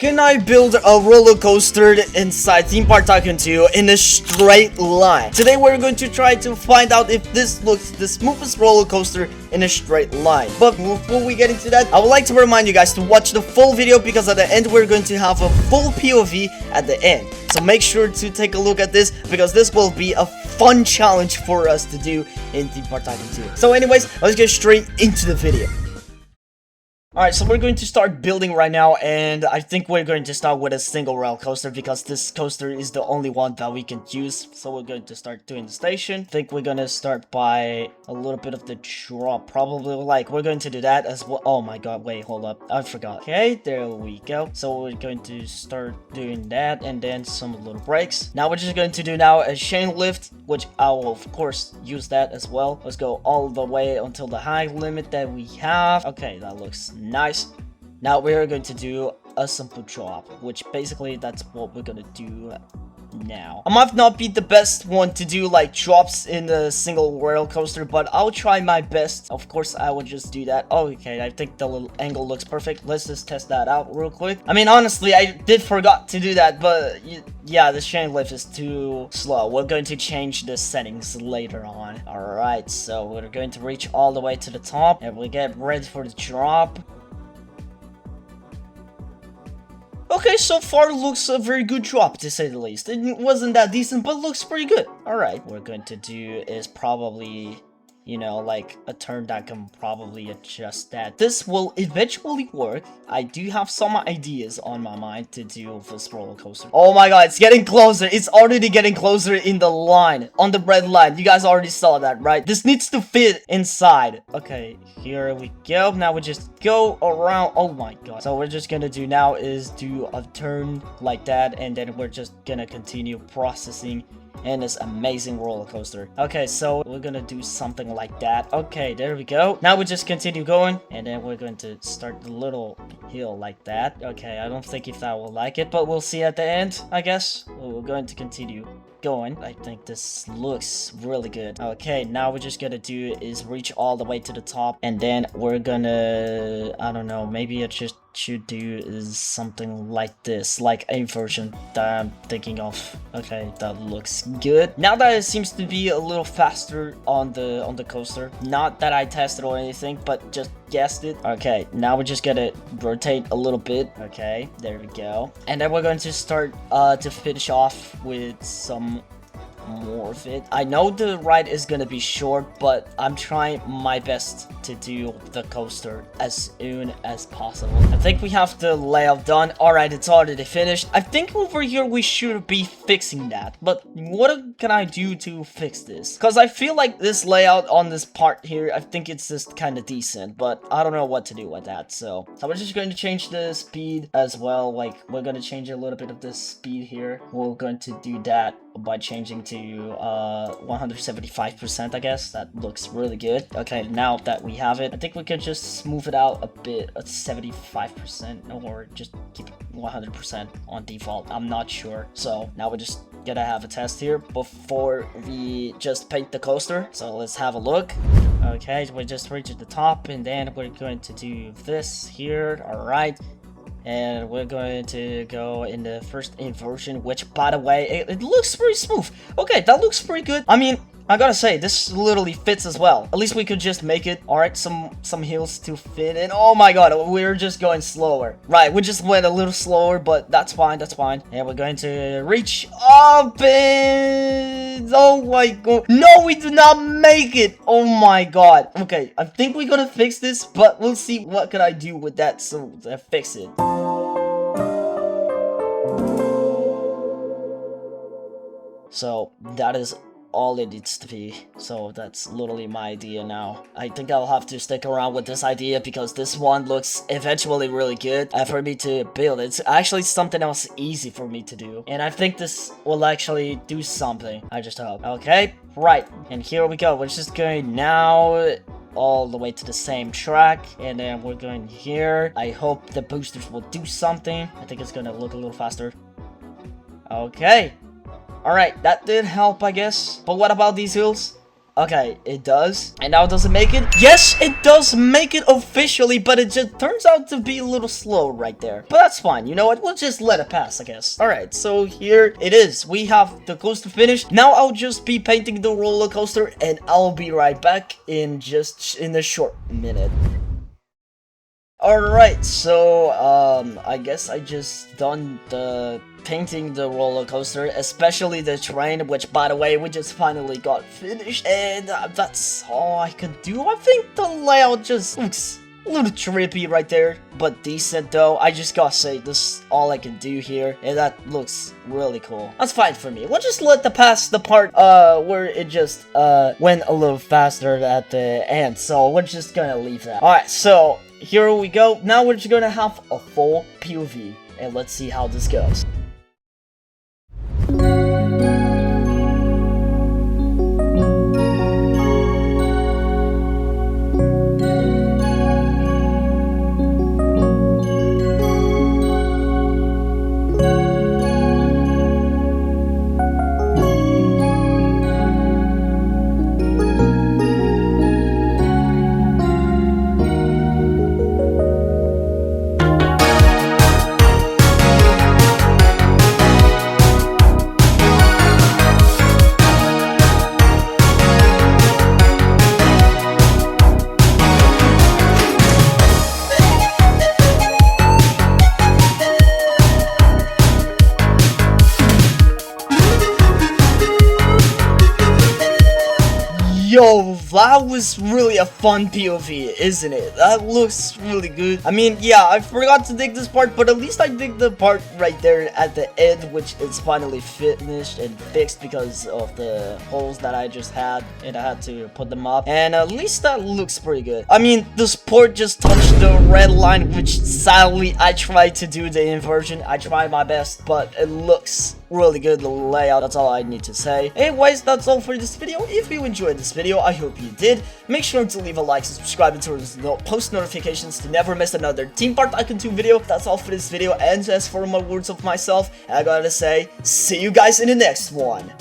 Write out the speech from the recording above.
Can I build a roller coaster inside Theme Park Tycoon 2 in a straight line? Today we're going to try to find out if this looks the smoothest roller coaster in a straight line. But before we get into that, I would like to remind you guys to watch the full video, because at the end we're going to have a full POV at the end. So make sure to take a look at this, because this will be a fun challenge for us to do in Theme Park Tycoon 2. So anyways, let's get straight into the video. Alright, so we're going to start building right now, and I think we're going to start with a single rail coaster, because this coaster is the only one that we can use. So we're going to start doing the station. I think we're going to start by a little bit of the drop, probably. Like, we're going to do that as well. Oh my god, wait, hold up, I forgot. Okay, there we go. So we're going to start doing that, and then some little breaks. Now we're just going to do now a chain lift, which I will of course use that as well. Let's go all the way until the height limit that we have. Okay, that looks nice. Now we're going to do a simple drop, which basically that's what we're gonna do now. I might not be the best one to do like drops in a single rail coaster, but I'll try my best. Of course I will just do that. Oh, okay, I think the little angle looks perfect. Let's just test that out real quick. I mean, honestly, I did forgot to do that, but yeah, the chain lift is too slow. We're going to change the settings later on. Alright, so we're going to reach all the way to the top, and we get ready for the drop. Okay, so far looks a very good drop, to say the least. It wasn't that decent, but looks pretty good. Alright, what we're going to do is probably, you know, like a turn that can probably adjust that. This will eventually work. I do have some ideas on my mind to do with this roller coaster. Oh my god, it's getting closer. It's already getting closer in the line, on the red line. You guys already saw that, right? This needs to fit inside. Okay, here we go. Now we just go around. Oh my god. So we're just gonna do now is do a turn like that, and then we're just gonna continue processing and this amazing roller coaster. Okay, so we're gonna do something like that. Okay, there we go. Now we just continue going, and then we're going to start the little hill like that. Okay, I don't think if that will like it, but we'll see at the end, I guess. We're going to continue going. I think this looks really good. Okay, now we're just gonna do is reach all the way to the top, and then we're gonna, I don't know, maybe it just should do is something like this, like a version that I'm thinking of. Okay, that looks good. Now that it seems to be a little faster on the coaster, not that I tested or anything, but just guessed it. Okay, now we're just gonna rotate a little bit. Okay, there we go, and then we're going to start to finish off with some more of it. I know the ride is gonna be short, but I'm trying my best to do the coaster as soon as possible. I think we have the layout done. Alright, it's already finished. I think over here we should be fixing that, but what can I do to fix this? Because I feel like this layout on this part here, I think it's just kind of decent, but I don't know what to do with that. So we're just going to change the speed as well. Like, we're going to change a little bit of the speed here. We're going to do that by changing to 175%, I guess. That looks really good. Okay, now that we have it, I think we can just smooth it out a bit at 75%, or just keep it 100% on default. I'm not sure. So now we're just gonna have a test here before we just paint the coaster. So let's have a look. Okay, we just reached the top, and then we're going to do this here. All right, and we're going to go in the first inversion, which, by the way, it looks pretty smooth. Okay, that looks pretty good. I mean, I gotta say, this literally fits as well. At least we could just make it. All right, some hills to fit in. Oh my god, we're just going slower. Right, we just went a little slower, but that's fine, that's fine. And we're going to reach up, and oh my god. No, we did not make it. Oh my god. Okay, I think we're gonna fix this, but we'll see what can I do with that so to fix it. So that is all it needs to be. So that's literally my idea now. I think I'll have to stick around with this idea, because this one looks eventually really good for me to build. It's actually something else easy for me to do, and I think this will actually do something. I just hope. Okay, right, and here we go. We're just going now all the way to the same track, and then we're going here. I hope the boosters will do something. I think it's gonna look a little faster. Okay. Alright, that did help, I guess. But what about these hills? Okay, it does. And now does it make it? Yes, it does make it officially, but it just turns out to be a little slow right there. But that's fine. You know what? We'll just let it pass, I guess. Alright, so here it is. We have the coaster finished. Now I'll just be painting the roller coaster, and I'll be right back in a short minute. Alright, so, I guess I just done the painting the roller coaster, especially the train, which, by the way, we just finally got finished, and that's all I could do. I think the layout just looks a little trippy right there, but decent though. I just gotta say, this is all I can do here, and that looks really cool. That's fine for me. We'll just let the part, where it just, went a little faster at the end, so we're just gonna leave that. Alright, so here we go. Now we're just gonna have a full POV, and let's see how this goes. Yo, that was really a fun POV, isn't it? That looks really good. I mean, yeah, I forgot to dig this part, but at least I dig the part right there at the end, which is finally finished and fixed because of the holes that I just had, and I had to put them up. And at least that looks pretty good. I mean, this port just touched the red line, which sadly I tried to do the inversion. I tried my best, but it looks really good, the layout. That's all I need to say. Anyways, that's all for this video. If you enjoyed this video, I hope you did. Make sure to leave a like, subscribe, and turn on post notifications to never miss another Team Park Tycoon 2 video. That's all for this video, and as for my words of myself, I gotta say, see you guys in the next one.